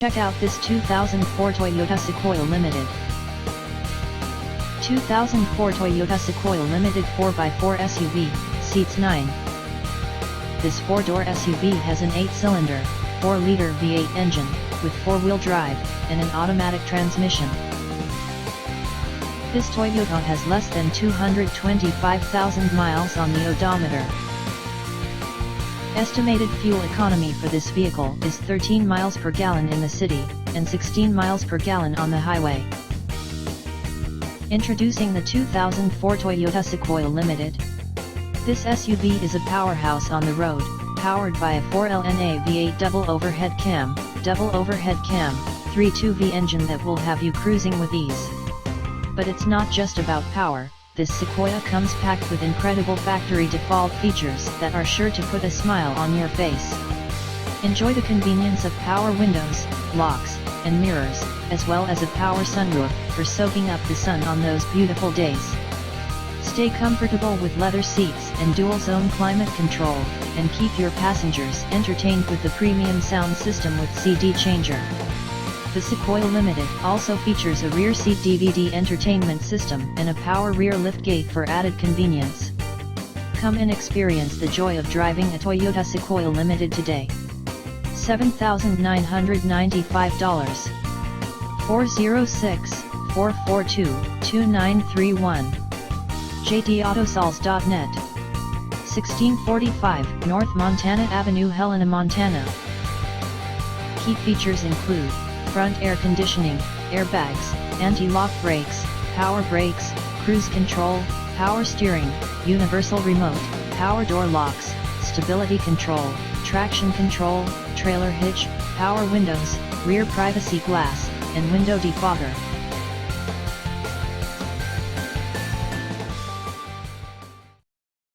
Check out this 2004 Toyota Sequoia Limited. 2004 Toyota Sequoia Limited 4x4 SUV, seats 9. This 4-door SUV has an 8-cylinder, 4-liter V8 engine, with 4-wheel drive, and an automatic transmission. This Toyota has less than 225,000 miles on the odometer. Estimated fuel economy for this vehicle is 13 miles per gallon in the city, and 16 miles per gallon on the highway. Introducing the 2004 Toyota Sequoia Limited. This SUV is a powerhouse on the road, powered by a 4LNA V8 double overhead cam, 3.2V engine that will have you cruising with ease. But it's not just about power. This Sequoia comes packed with incredible factory default features that are sure to put a smile on your face. Enjoy the convenience of power windows, locks, and mirrors, as well as a power sunroof for soaking up the sun on those beautiful days. Stay comfortable with leather seats and dual-zone climate control, and keep your passengers entertained with the premium sound system with CD changer. The Sequoia Limited also features a rear seat DVD entertainment system and a power rear liftgate for added convenience. Come and experience the joy of driving a Toyota Sequoia Limited today. $7,995. 406-442-2931. jdautosalz.net. 1645 North Montana Avenue, Helena, Montana. Key features include front air conditioning, airbags, anti-lock brakes, power brakes, cruise control, power steering, universal remote, power door locks, stability control, traction control, trailer hitch, power windows, rear privacy glass, and window defogger.